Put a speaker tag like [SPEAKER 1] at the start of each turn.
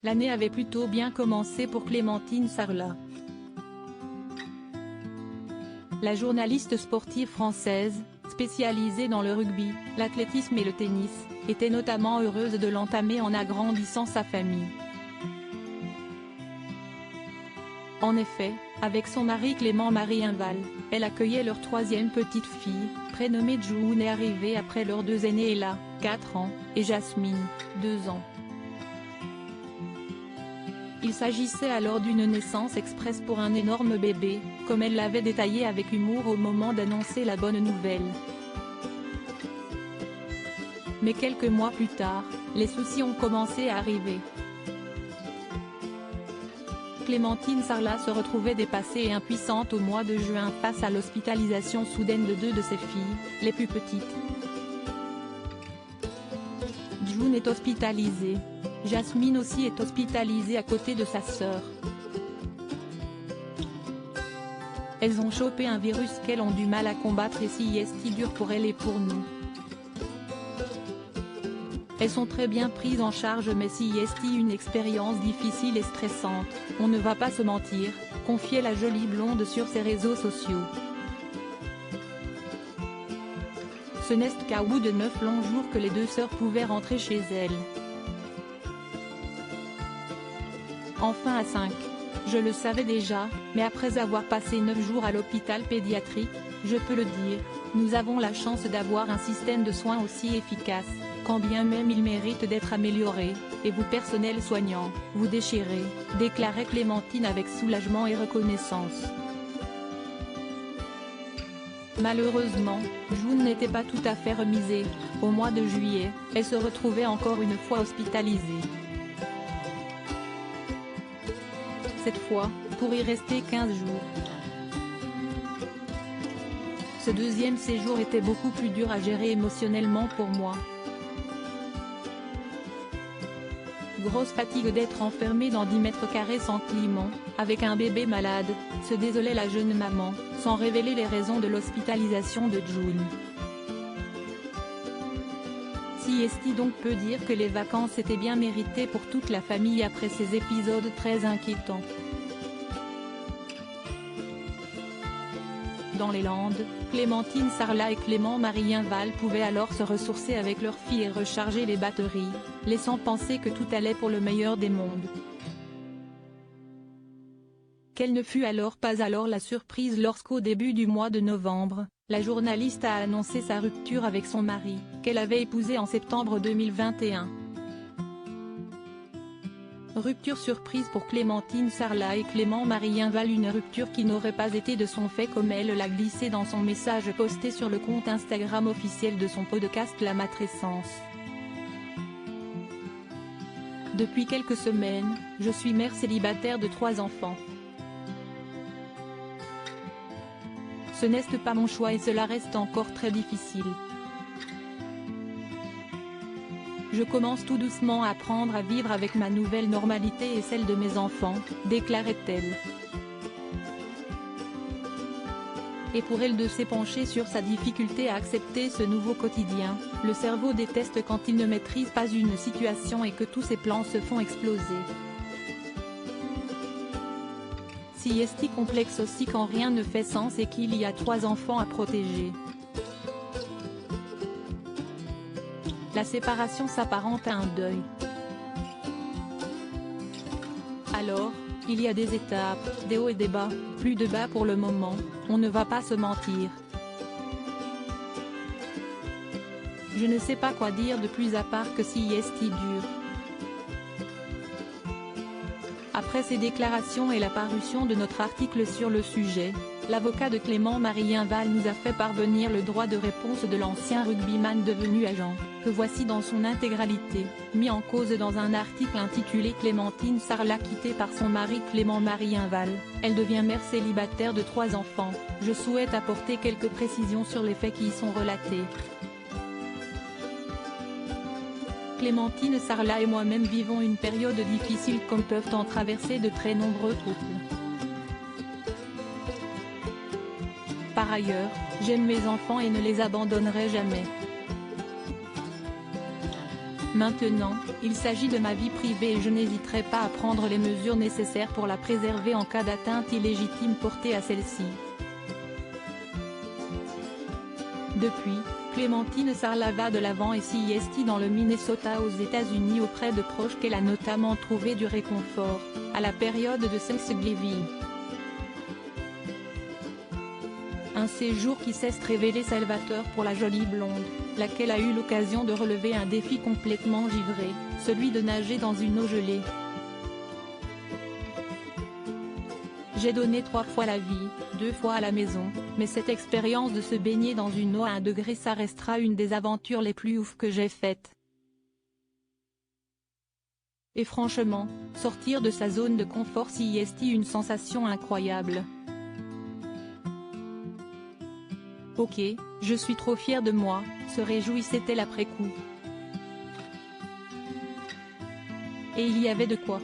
[SPEAKER 1] L'année avait plutôt bien commencé pour Clémentine Sarlat. La journaliste sportive française, spécialisée dans le rugby, l'athlétisme et le tennis, était notamment heureuse de l'entamer en agrandissant sa famille. En effet, avec son mari Clément Marienval, elle accueillait leur troisième petite fille, prénommée June, et arrivée après leurs deux aînés Ella, 4 ans, et Jasmine, 2 ans. Il s'agissait alors d'une naissance express pour un énorme bébé, comme elle l'avait détaillé avec humour au moment d'annoncer la bonne nouvelle. Mais quelques mois plus tard, les soucis ont commencé à arriver. Clémentine Sarlat se retrouvait dépassée et impuissante au mois de juin face à l'hospitalisation soudaine de 2 de ses filles, les plus petites. June est hospitalisée. Jasmine aussi est hospitalisée à côté de sa sœur. Elles ont chopé un virus qu'elles ont du mal à combattre et si est dur pour elles et pour nous. Elles sont très bien prises en charge mais si est une expérience difficile et stressante, on ne va pas se mentir, confiait la jolie blonde sur ses réseaux sociaux. Ce n'est qu'à bout de 9 longs jours que les 2 sœurs pouvaient rentrer chez elles. Enfin à 5. Je le savais déjà, mais après avoir passé 9 jours à l'hôpital pédiatrique, je peux le dire, nous avons la chance d'avoir un système de soins aussi efficace, quand bien même il mérite d'être amélioré, et vous personnel soignant, vous déchirez, déclarait Clémentine avec soulagement et reconnaissance. Malheureusement, June n'était pas tout à fait remisée. Au mois de juillet, elle se retrouvait encore une fois hospitalisée. Cette fois, pour y rester 15 jours. Ce deuxième séjour était beaucoup plus dur à gérer émotionnellement pour moi. Grosse fatigue d'être enfermée dans 10 mètres carrés sans climat, avec un bébé malade, se désolait la jeune maman, sans révéler les raisons de l'hospitalisation de June. Si Esti donc peut dire que les vacances étaient bien méritées pour toute la famille après ces épisodes très inquiétants. Dans les Landes, Clémentine Sarlat et Clément Marienval pouvaient alors se ressourcer avec leur fille et recharger les batteries, laissant penser que tout allait pour le meilleur des mondes. Quelle ne fut alors pas la surprise lorsqu'au début du mois de novembre, la journaliste a annoncé sa rupture avec son mari, qu'elle avait épousé en septembre 2021. Rupture surprise pour Clémentine Sarlat et Clément Marienval, une rupture qui n'aurait pas été de son fait comme elle l'a glissé dans son message posté sur le compte Instagram officiel de son podcast La Matrescence. Depuis quelques semaines, je suis mère célibataire de 3 enfants. Ce n'est pas mon choix et cela reste encore très difficile. Je commence tout doucement à apprendre à vivre avec ma nouvelle normalité et celle de mes enfants, déclarait-elle. Et pour elle de s'épancher sur sa difficulté à accepter ce nouveau quotidien, le cerveau déteste quand il ne maîtrise pas une situation et que tous ses plans se font exploser. Si est complexe aussi quand rien ne fait sens et qu'il y a 3 enfants à protéger. La séparation s'apparente à un deuil. Alors, il y a des étapes, des hauts et des bas, plus de bas pour le moment, on ne va pas se mentir. Je ne sais pas quoi dire de plus à part que si est dur. Après ces déclarations et la parution de notre article sur le sujet, l'avocat de Clément Marienval nous a fait parvenir le droit de réponse de l'ancien rugbyman devenu agent, que voici dans son intégralité, mis en cause dans un article intitulé Clémentine Sarlat quittée par son mari Clément Marienval, elle devient mère célibataire de 3 enfants, je souhaite apporter quelques précisions sur les faits qui y sont relatés. Clémentine Sarlat et moi-même vivons une période difficile comme peuvent en traverser de très nombreux couples. Par ailleurs, j'aime mes enfants et ne les abandonnerai jamais. Maintenant, il s'agit de ma vie privée et je n'hésiterai pas à prendre les mesures nécessaires pour la préserver en cas d'atteinte illégitime portée à celle-ci. Depuis, Clémentine Sarlat va de l'avant et s'y investit dans le Minnesota aux États-Unis auprès de proches qu'elle a notamment trouvé du réconfort, à la période de Thanksgiving. Un séjour qui s'est révélé salvateur pour la jolie blonde, laquelle a eu l'occasion de relever un défi complètement givré, celui de nager dans une eau gelée. J'ai donné 3 fois la vie, 2 fois à la maison, mais cette expérience de se baigner dans une eau à 1 degré ça restera une des aventures les plus ouf que j'ai faites. Et franchement, sortir de sa zone de confort s'y est une sensation incroyable. Ok, je suis trop fière de moi, se réjouissait-elle après coup. Et il y avait de quoi.